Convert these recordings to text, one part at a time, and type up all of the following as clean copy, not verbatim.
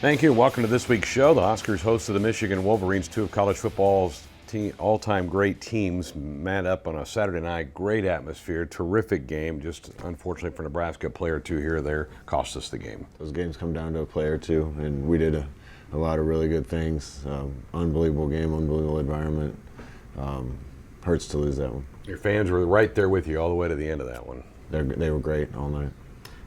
Thank you. Welcome to this week's show. The Huskers hosted the Michigan Wolverines, two of college football's all-time great teams, met up on a Saturday night. Great atmosphere, terrific game. Just unfortunately for Nebraska, a player or two here or there cost us the game. Those games come down to a play or two, and we did a lot of really good things. Unbelievable game, unbelievable environment. Hurts to lose that one. Your fans were right there with you all the way to the end of that one. They were great all night.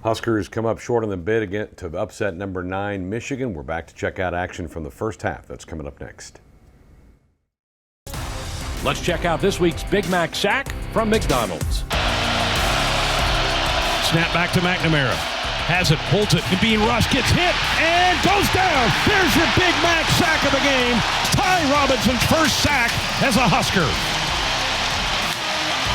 Huskers come up short on the bid again to upset number 9 Michigan. We're back to check out action from the first half. That's coming up next. Let's check out this week's Big Mac sack from McDonald's. Snap back to McNamara. Has it, pulls it, and being rushed, gets hit, and goes down. There's your Big Mac sack of the game. Ty Robinson's first sack as a Husker.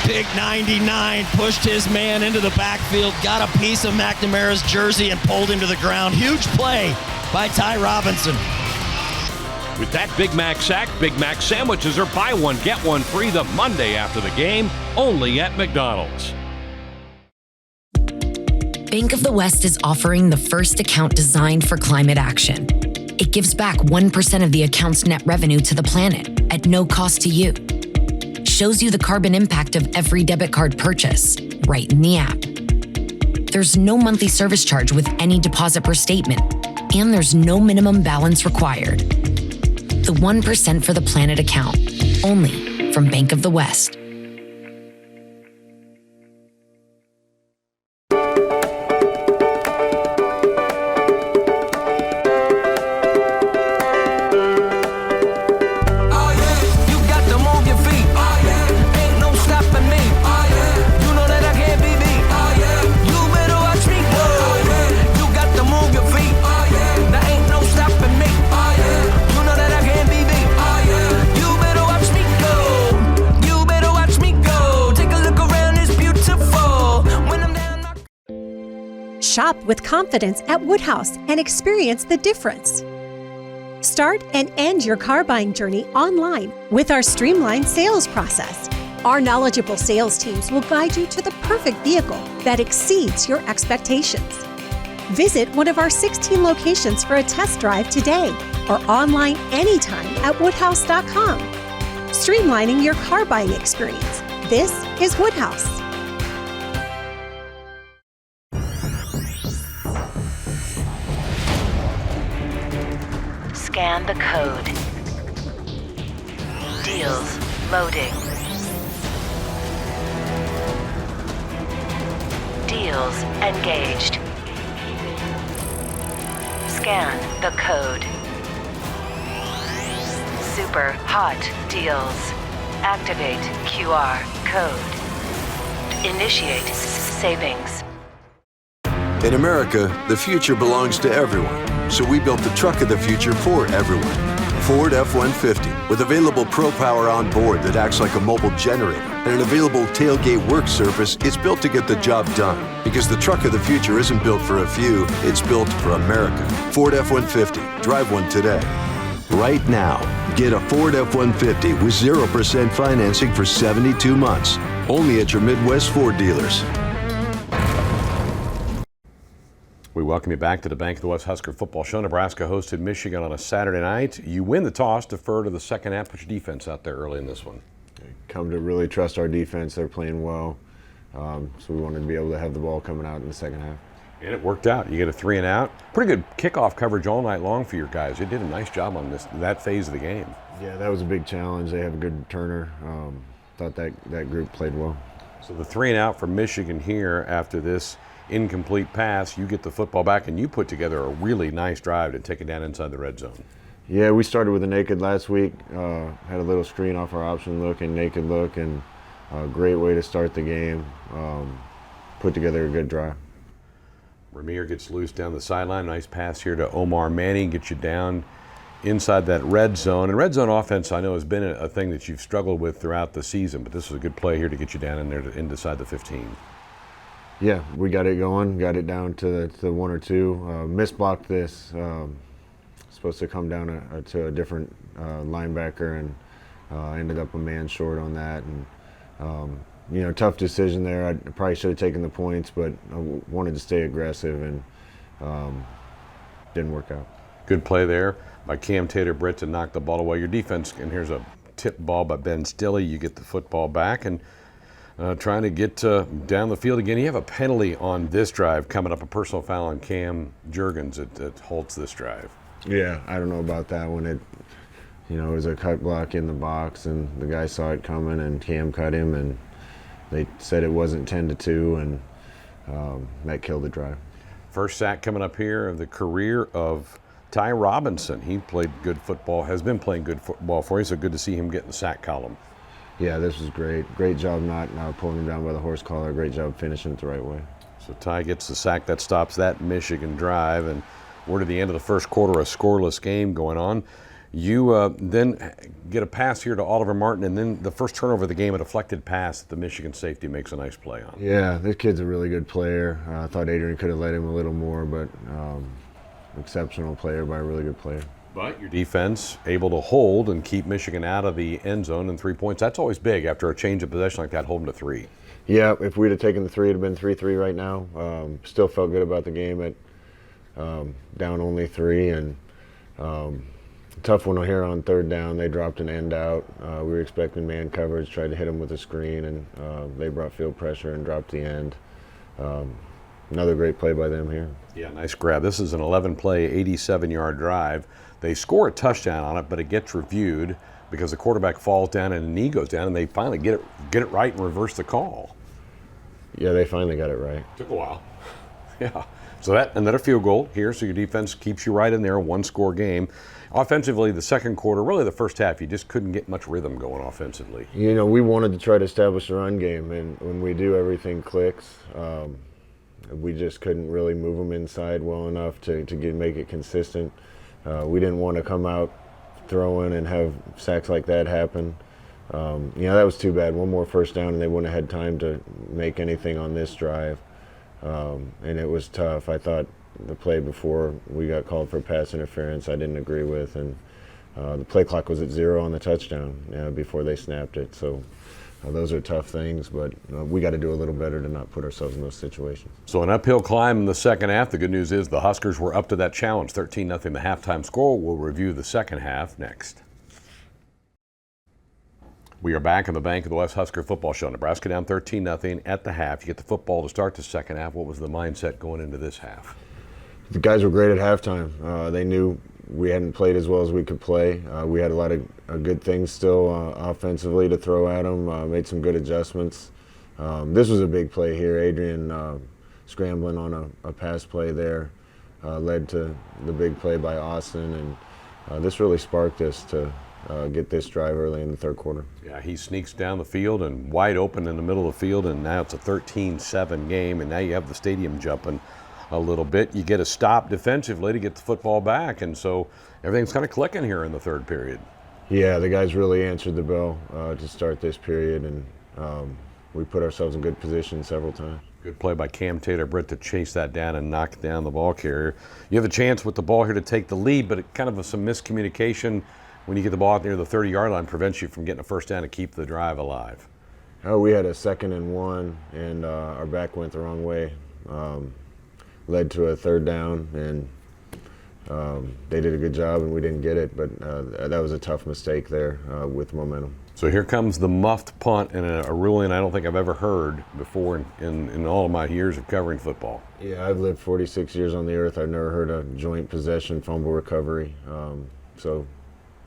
Big 99 pushed his man into the backfield, got a piece of McNamara's jersey and pulled him to the ground. Huge play by Ty Robinson. With that Big Mac sack, Big Mac sandwiches are buy one, get one free the Monday after the game, only at McDonald's. Bank of the West is offering the first account designed for climate action. It gives back 1% of the account's net revenue to the planet at no cost to you. Shows you the carbon impact of every debit card purchase right in the app. There's no monthly service charge with any deposit per statement, and there's no minimum balance required. The 1% for the planet account, only from Bank of the West. Shop with confidence at Woodhouse and experience the difference. Start and end your car buying journey online with our streamlined sales process. Our knowledgeable sales teams will guide you to the perfect vehicle that exceeds your expectations. Visit one of our 16 locations for a test drive today or online anytime at woodhouse.com. Streamlining your car buying experience. This is Woodhouse. Scan the code. Deals loading. Deals engaged. Scan the code. Super hot deals. Activate QR code. Initiate savings. In America, the future belongs to everyone. So we built the truck of the future for everyone. Ford F-150 with available Pro Power on board that acts like a mobile generator and an available tailgate work surface. It's built to get the job done because the truck of the future isn't built for a few, it's built for America. Ford F-150. Drive one today. Right now, get a Ford F-150 with 0% financing for 72 months. Only at your Midwest Ford dealers. We welcome you back to the Bank of the West Husker Football Show. Nebraska hosted Michigan on a Saturday night. You win the toss, defer to the second half. Put your defense out there early in this one. Come to really trust our defense. They're playing well. So we wanted to be able to have the ball coming out in the second half. And it worked out. You get a 3 and out. Pretty good kickoff coverage all night long for your guys. You did a nice job on that phase of the game. Yeah, that was a big challenge. They have a good returner. Thought that group played well. So the 3 and out for Michigan here after this incomplete pass, you get the football back and you put together a really nice drive to take it down inside the red zone. Yeah, we started with a naked last week, had a little screen off our option look and naked look, and a great way to start the game. Put together a good drive. Ramir gets loose down the sideline. Nice pass here to Omar Manning, gets you down inside that red zone. And red zone offense, I know, has been a thing that you've struggled with throughout the season, but this was a good play here to get you down in there inside the 15. Yeah, we got it going, got it down to the 1 or 2. Misblocked this. Supposed to come down to a different linebacker, and ended up a man short on that. And tough decision there. I probably should have taken the points, but I wanted to stay aggressive, and didn't work out. Good play there by Cam Tater-Britt to knock the ball away. Your defense, and here's a tip ball by Ben Stilley. You get the football back and trying to get down the field again. You have a penalty on this drive coming up, a personal foul on Cam Jurgens that halts this drive. Yeah, I don't know about that one. It was a cut block in the box, and the guy saw it coming, and Cam cut him, and they said it wasn't 10-2, and that killed the drive. First sack coming up here of the career of Ty Robinson. He played good football, has been playing good football for you, so good to see him get in the sack column. Yeah, this was great. Great job not pulling him down by the horse collar. Great job finishing it the right way. So Ty gets the sack that stops that Michigan drive, and we're to the end of the first quarter, a scoreless game going on. You then get a pass here to Oliver Martin, and then the first turnover of the game, a deflected pass that the Michigan safety makes a nice play on. Yeah, this kid's a really good player. I thought Adrian could have let him a little more, but exceptional player by a really good player. But your defense able to hold and keep Michigan out of the end zone and 3 points. That's always big after a change of possession like that, hold them to 3. Yeah, if we'd have taken the 3, it'd have been 3-3 right now. Still felt good about the game at down only 3, and tough one here on third down. They dropped an end out. We were expecting man coverage, tried to hit them with a screen, and they brought field pressure and dropped the end. Another great play by them here. Yeah, nice grab. This is an 11-play, 87-yard drive. They score a touchdown on it, but it gets reviewed because the quarterback falls down and a knee goes down, and they finally get it right and reverse the call. Yeah, they finally got it right. Took a while. Yeah. So that another field goal here, so your defense keeps you right in there, a one-score game. Offensively, the second quarter, really the first half, you just couldn't get much rhythm going offensively. We wanted to try to establish a run game, and when we do, everything clicks. We just couldn't really move them inside well enough to make it consistent. We didn't want to come out throwing and have sacks like that happen. That was too bad. One more first down, and they wouldn't have had time to make anything on this drive. And it was tough. I thought the play before we got called for pass interference I didn't agree with, and the play clock was at 0 on the touchdown before they snapped it. So those are tough things, but we got to do a little better to not put ourselves in those situations. So an uphill climb in the second half. The good news is the Huskers were up to that challenge, 13-0 the halftime score. We'll review the second half next. We are back in the Bank of the West Husker football show. Nebraska down 13-0 at the half. You get the football to start the second half. What was the mindset going into this half? The guys were great at halftime. They knew we hadn't played as well as we could play. We had a lot of good things still offensively to throw at them. Made some good adjustments. This was a big play here. Adrian scrambling on a pass play there led to the big play by Austin, and this really sparked us to get this drive early in the third quarter. Yeah, he sneaks down the field and wide open in the middle of the field, and now it's a 13-7 game, and now you have the stadium jumping a little bit. You get a stop defensively to get the football back, and so everything's kind of clicking here in the third period. Yeah, the guys really answered the bell to start this period, and we put ourselves in good position several times. Good play by Cam Tater-Britt to chase that down and knock down the ball carrier. You have a chance with the ball here to take the lead, but it kind of some miscommunication when you get the ball out near the 30-yard line prevents you from getting a first down to keep the drive alive. We had a 2nd and 1, and our back went the wrong way. Led to a third down, and they did a good job, and we didn't get it, but that was a tough mistake there with momentum. So here comes the muffed punt, and a ruling I don't think I've ever heard before in all of my years of covering football. Yeah, I've lived 46 years on the earth. I've never heard a joint possession fumble recovery. So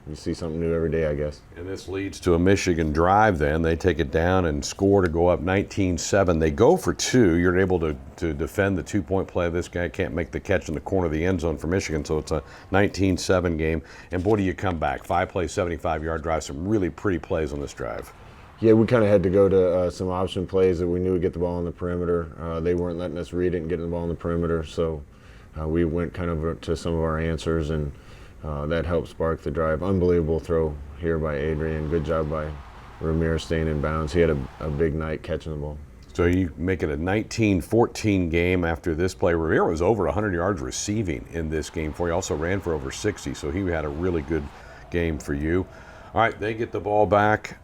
you see something new every day, I guess. And this leads to a Michigan drive then. They take it down and score to go up 19-7. They go for 2. You're able to defend the 2-point play. This guy can't make the catch in the corner of the end zone for Michigan, so it's a 19-7 game. And boy, do you come back. 5-play, 75-yard drive. Some really pretty plays on this drive. Yeah, we kind of had to go to some option plays that we knew would get the ball on the perimeter. They weren't letting us read it and getting the ball on the perimeter, so we went kind of to some of our answers, and that helped spark the drive. Unbelievable throw here by Adrian. Good job by Ramirez staying in bounds. He had a big night catching the ball. So you make it a 19-14 game after this play. Ramirez was over 100 yards receiving in this game for you. Also ran for over 60, so he had a really good game for you. All right, they get the ball back.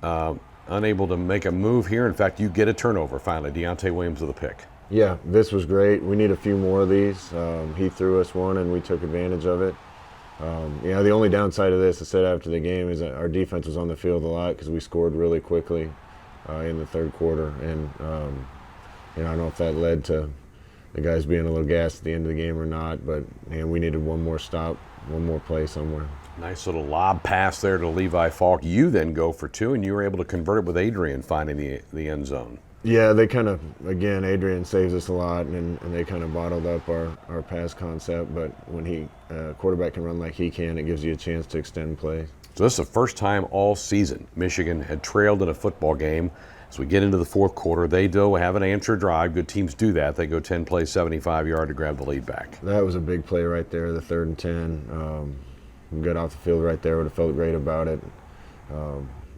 Unable to make a move here. In fact, you get a turnover finally. Deontay Williams with a pick. Yeah, this was great. We need a few more of these. He threw us one, and we took advantage of it. The only downside of this, I said after the game, is that our defense was on the field a lot because we scored really quickly in the third quarter. And, I don't know if that led to the guys being a little gassed at the end of the game or not, but we needed one more stop, one more play somewhere. Nice little lob pass there to Levi Falk. You then go for two, and you were able to convert it with Adrian finding the end zone. Yeah, they kind of, again, Adrian saves us a lot, and they kind of bottled up our pass concept. But when quarterback can run like he can, it gives you a chance to extend plays. So this is the first time all season Michigan had trailed in a football game. As we get into the fourth quarter, they do have an answer drive. Good teams do that. They go 10 plays, 75-yard to grab the lead back. That was a big play right there, the 3rd and 10. We got off the field right there. Would have felt great about it.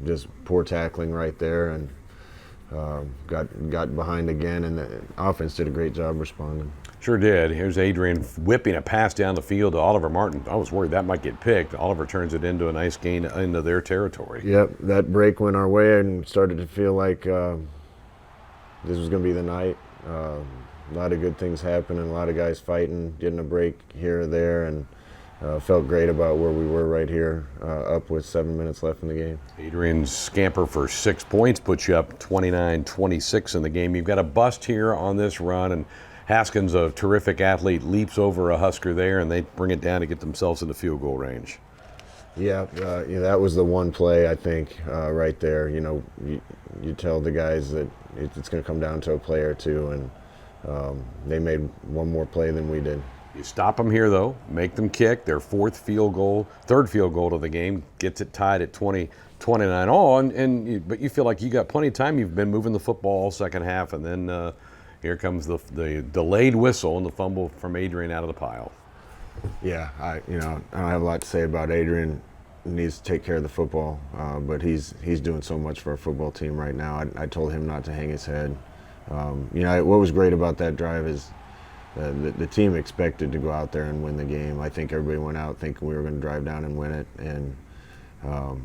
Just poor tackling right there, and got behind again, and the offense did a great job responding. Sure did. Here's Adrian whipping a pass down the field to Oliver Martin. I was worried that might get picked. Oliver turns it into a nice gain into their territory. Yep, that break went our way and started to feel like this was going to be the night. A lot of good things happening, a lot of guys fighting, getting a break here or there, and felt great about where we were right here, up with 7 minutes left in the game. Adrian's scamper for 6 points puts you up 29-26 in the game. You've got a bust here on this run, and Haskins, a terrific athlete, leaps over a Husker there, and they bring it down to get themselves into field goal range. Yeah, that was the one play, I think, right there. You tell the guys that it's going to come down to a play or two, and they made one more play than we did. You stop them here, though, make them kick. Their third field goal of the game, gets it tied at 29 all, but you feel like you got plenty of time. You've been moving the football all second half, and then here comes the delayed whistle and the fumble from Adrian out of the pile. Yeah, I don't have a lot to say about Adrian. He needs to take care of the football, but he's doing so much for our football team right now. I told him not to hang his head. What was great about that drive is the team expected to go out there and win the game. I think everybody went out thinking we were going to drive down and win it, and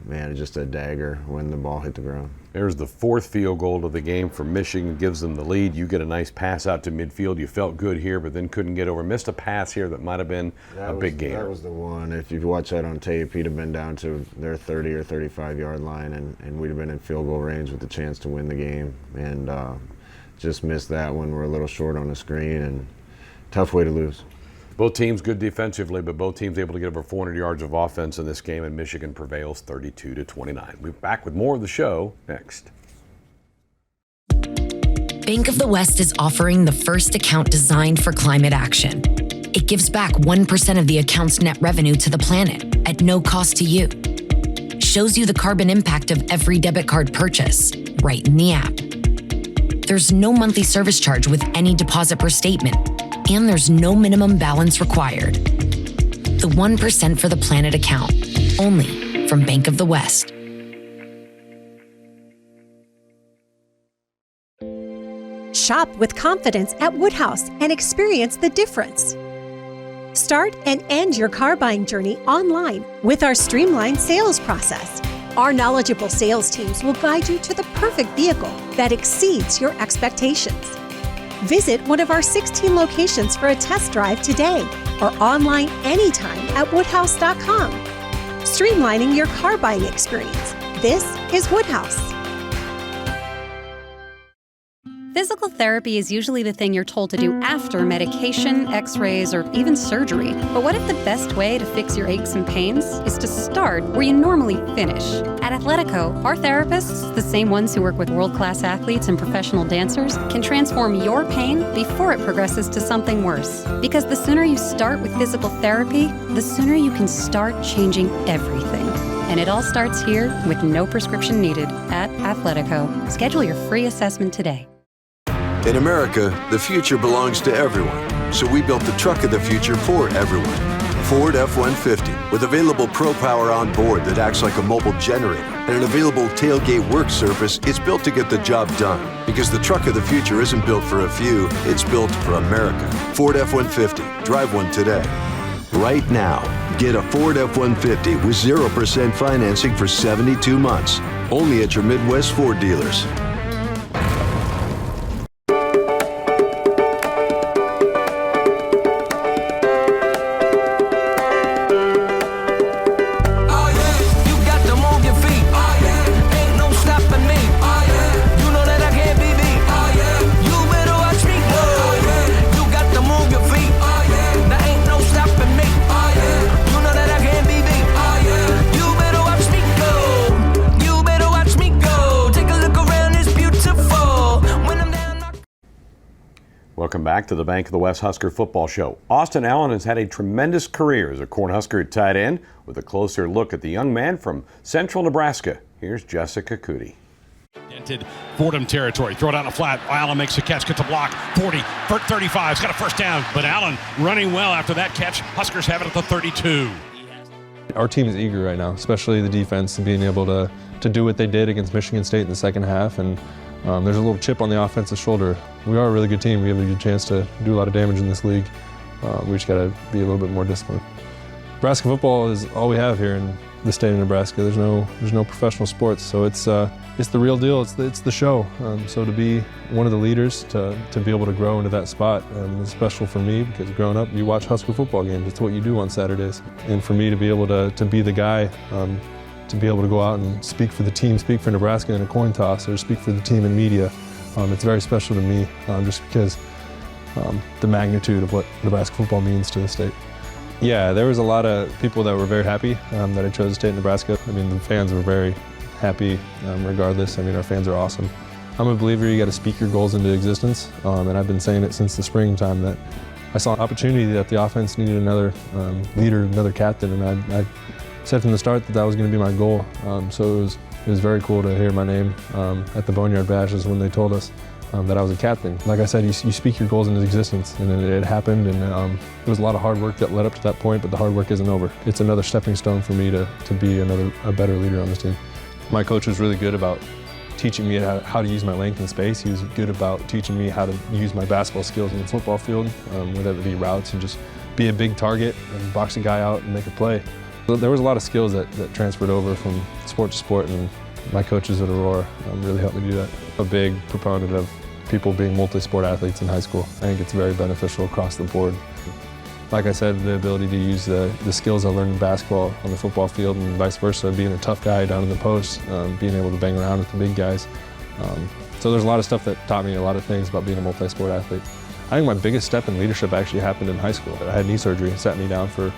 it's just a dagger when the ball hit the ground. There's the 4th field goal of the game for Michigan, gives them the lead. You get a nice pass out to midfield. You felt good here, but then couldn't get over. Missed a pass here that might have been a big game. That was the one. If you watch that on tape, he'd have been down to their 30 or 35-yard line, and we'd have been in field goal range with the chance to win the game. And just missed that one. We're a little short on the screen, and tough way to lose. Both teams good defensively, but both teams able to get over 400 yards of offense in this game, and Michigan prevails 32-29. We'll be back with more of the show next. Bank of the West is offering the first account designed for climate action. It gives back 1% of the account's net revenue to the planet at no cost to you. Shows you the carbon impact of every debit card purchase right in the app. There's no monthly service charge with any deposit per statement, and there's no minimum balance required. The 1% for the Planet account, only from Bank of the West. Shop with confidence at Woodhouse and experience the difference. Start and end your car buying journey online with our streamlined sales process. Our knowledgeable sales teams will guide you to the perfect vehicle that exceeds your expectations. Visit one of our 16 locations for a test drive today or online anytime at woodhouse.com. Streamlining your car buying experience. This is Woodhouse. Physical therapy is usually the thing you're told to do after medication, x-rays, or even surgery. But what if the best way to fix your aches and pains is to start where you normally finish? At Athletico, our therapists, the same ones who work with world-class athletes and professional dancers, can transform your pain before it progresses to something worse. Because the sooner you start with physical therapy, the sooner you can start changing everything. And it all starts here with no prescription needed at Athletico. Schedule your free assessment today. In America, the future belongs to everyone, so we built the truck of the future for everyone. Ford F-150, with available Pro Power on board that acts like a mobile generator, and an available tailgate work surface, it's built to get the job done. Because the truck of the future isn't built for a few, it's built for America. Ford F-150, drive one today. Right now, get a Ford F-150 with 0% financing for 72 months. Only at your Midwest Ford dealers. back to the Bank of the West Husker football show. Austin Allen has had a tremendous career as a Cornhusker at tight end. With a closer look at the young man from central Nebraska, here's Jessica Cootie. Dented Fordham territory. Throw it on a flat. Allen makes a catch, gets a block. 40, 35. He's got a first down. But Allen running well after that catch. Huskers have it at the 32. Our team is eager right now, especially the defense, and being able to do what they did against Michigan State in the second half. And there's a little chip on the offensive shoulder. We are a really good team. We have a good chance to do a lot of damage in this league. We just got to be a little bit more disciplined. Nebraska football is all we have here in the state of Nebraska. There's no professional sports, so it's the real deal. It's the show. So to be one of the leaders, to be able to grow into that spot, is special for me because growing up, you watch Husker football games. It's what you do on Saturdays, and for me to be able to be the guy, to be able to go out and speak for the team, speak for Nebraska in a coin toss, or speak for the team in media, it's very special to me, just because the magnitude of what Nebraska football means to the state. Yeah, there was a lot of people that were very happy that I chose to stay in Nebraska. I mean, the fans were very happy regardless. I mean, our fans are awesome. I'm a believer you got to speak your goals into existence, and I've been saying it since the springtime that I saw an opportunity that the offense needed another leader, another captain, and I said from the start that was going to be my goal. So it was very cool to hear my name at the Boneyard Bashes when they told us that I was a captain. Like I said, you speak your goals into existence, and it happened, and it was a lot of hard work that led up to that point, but the hard work isn't over. It's another stepping stone for me to be a better leader on this team. My coach was really good about teaching me how to use my length and space. He was good about teaching me how to use my basketball skills in the football field, whether it be routes and just be a big target and box a guy out and make a play. So there was a lot of skills that transferred over from sport to sport, and my coaches at Aurora really helped me do that. A big proponent of people being multi-sport athletes in high school. I think it's very beneficial across the board. Like I said, the ability to use the skills I learned in basketball on the football field and vice versa, being a tough guy down in the post, being able to bang around with the big guys. So there's a lot of stuff that taught me a lot of things about being a multi-sport athlete. I think my biggest step in leadership actually happened in high school. I had knee surgery and sat me down for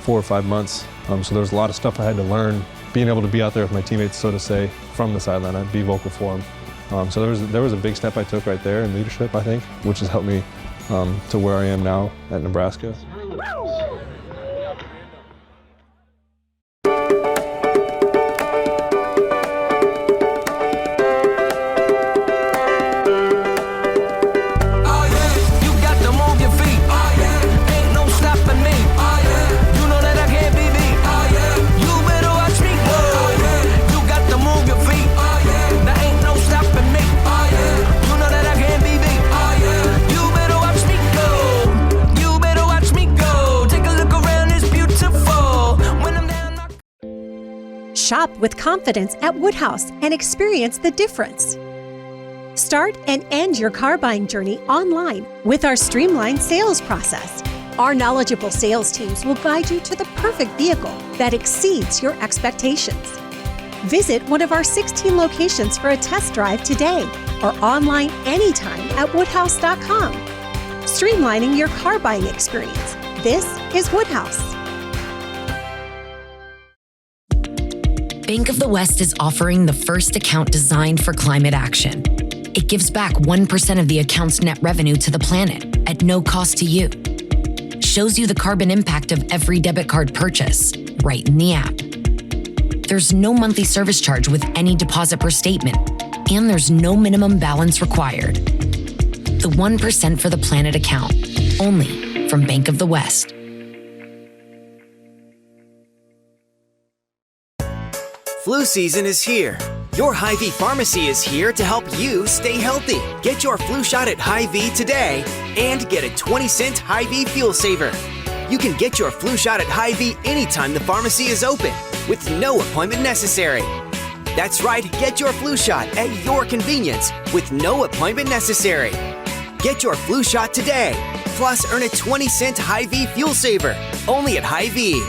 4 or 5 months. So there was a lot of stuff I had to learn, being able to be out there with my teammates, so to say, from the sideline. I'd be vocal for them. So there was a big step I took right there in leadership, I think, which has helped me to where I am now at Nebraska. Shop with confidence at Woodhouse and experience the difference. Start and end your car buying journey online with our streamlined sales process. Our knowledgeable sales teams will guide you to the perfect vehicle that exceeds your expectations. Visit one of our 16 locations for a test drive today or online anytime at woodhouse.com. Streamlining your car buying experience. This is Woodhouse. Bank of the West is offering the first account designed for climate action. It gives back 1% of the account's net revenue to the planet at no cost to you. Shows you the carbon impact of every debit card purchase right in the app. There's no monthly service charge with any deposit per statement, and there's no minimum balance required. The 1% for the planet account, only from Bank of the West. Flu season is here. Your Hy-Vee pharmacy is here to help you stay healthy. Get your flu shot at Hy-Vee today and get a 20-cent Hy-Vee fuel saver. You can get your flu shot at Hy-Vee anytime the pharmacy is open with no appointment necessary. That's right, get your flu shot at your convenience with no appointment necessary. Get your flu shot today, plus earn a 20-cent Hy-Vee fuel saver only at Hy-Vee.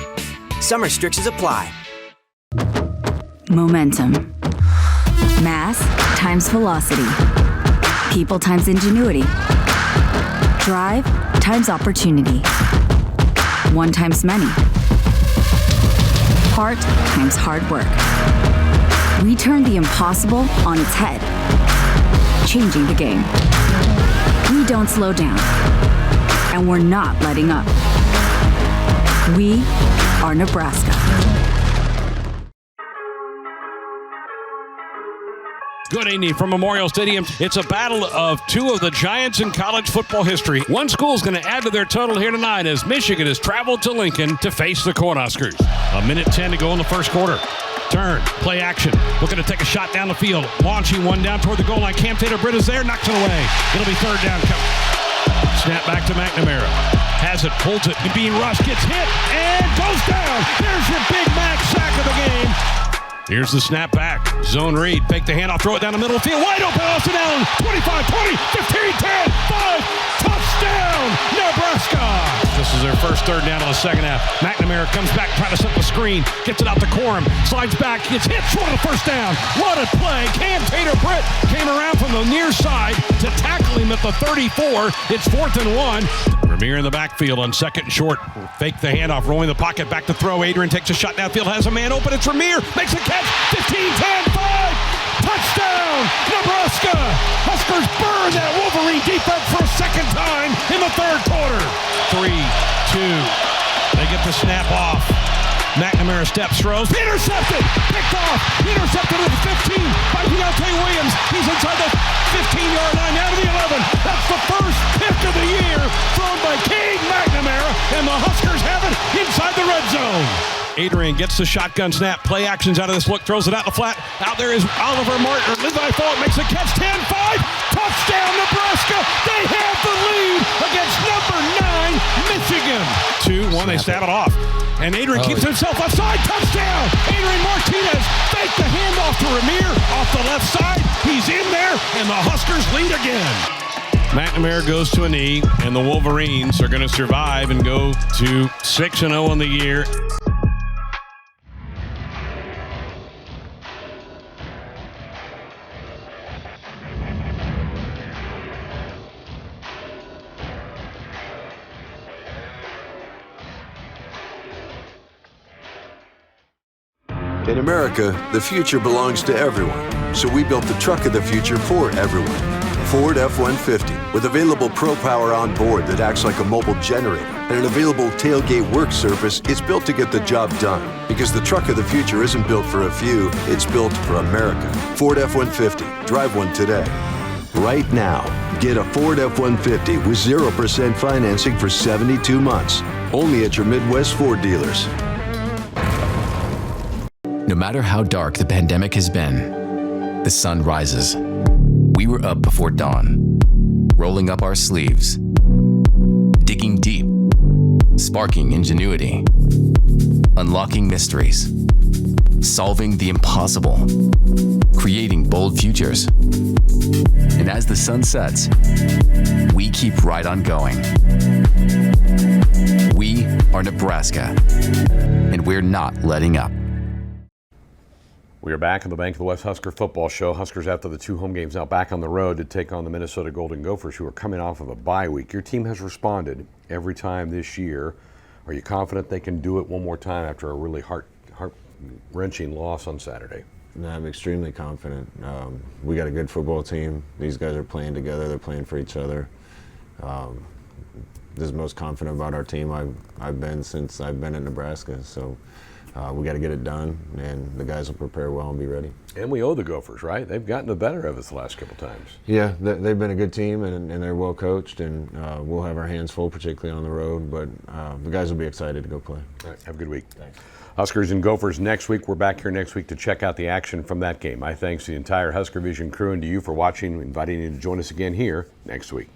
Some restrictions apply. Momentum. Mass times velocity. People times ingenuity. Drive times opportunity. 1 times many. Heart times hard work. We turn the impossible on its head, changing the game. We don't slow down. And we're not letting up. We are Nebraska. Good evening from Memorial Stadium. It's a battle of two of the giants in college football history. One school is going to add to their total here tonight as Michigan has traveled to Lincoln to face the Cornhuskers. 1:10 to go in the first quarter. Turn, play action. Looking to take a shot down the field. Launching one down toward the goal line. Cam Taylor-Britt is there, knocks it away. It'll be third down. Snap back to McNamara. Has it, pulls it, and being rushed, gets hit, and goes down. There's your Big Mac sack of the game. Here's the snap back. Zone read. Fake the handoff. Throw it down the middle of the field. Wide open. Austin Allen. 25, 20, 15, 10, 5. Touchdown, Nebraska. This is their first third down of the second half. McNamara comes back, trying to set the screen. Gets it out to Corum. Slides back. Gets hit short of the first down. What a play. Cam Taylor-Britt came around from the near side to tackle him at the 34. It's 4th and 1. Vermeer in the backfield on second and short. Fake the handoff, rolling the pocket, back to throw. Adrian takes a shot downfield, has a man open. It's Vermeer, makes a catch. 15, 10, 5. Touchdown, Nebraska. Huskers burn that Wolverine defense for a second time in the third quarter. 3, 2. They get the snap off. McNamara steps, throws, intercepted, picked off, intercepted at the 15 by Deontay Williams. He's inside the 15-yard line, out of the 11. That's the first pick of the year thrown by Cade McNamara, and the Huskers have it inside the red zone. Adrian gets the shotgun snap, play actions out of this look, throws it out the flat. Out there is Oliver Martin, Levi Falk makes a catch, 10-5, touchdown Nebraska. They have the lead against number 9, Michigan. 2-1, they stab it off. And Adrian keeps himself offside. Touchdown! Adrian Martinez faked the handoff to Vermeer off the left side. He's in there, and the Huskers lead again. McNamara goes to a knee, and the Wolverines are going to survive and go to 6-0 on the year. In America, the future belongs to everyone, so we built the truck of the future for everyone. Ford F-150, with available Pro Power on board that acts like a mobile generator, and an available tailgate work surface, it's built to get the job done. Because the truck of the future isn't built for a few, it's built for America. Ford F-150, drive one today. Right now, get a Ford F-150 with 0% financing for 72 months. Only at your Midwest Ford dealers. No matter how dark the pandemic has been, the sun rises. We were up before dawn, rolling up our sleeves, digging deep, sparking ingenuity, unlocking mysteries, solving the impossible, creating bold futures. And as the sun sets, we keep right on going. We are Nebraska, and we're not letting up. We are back on the Bank of the West Husker football show. Huskers, after the 2 home games, now back on the road to take on the Minnesota Golden Gophers, who are coming off of a bye week. Your team has responded every time this year. Are you confident they can do it one more time after a really heart-wrenching loss on Saturday? No, I'm extremely confident. We got a good football team. These guys are playing together. They're playing for each other. This is the most confident about our team I've been since I've been in Nebraska. So we got to get it done, and the guys will prepare well and be ready. And we owe the Gophers, right? They've gotten the better of us the last couple times. Yeah, they've been a good team, and they're well coached, and we'll have our hands full, particularly on the road, but the guys will be excited to go play. All right, have a good week. Thanks. Huskers and Gophers next week. We're back here next week to check out the action from that game. My thanks to the entire Husker Vision crew and to you for watching, inviting you to join us again here next week.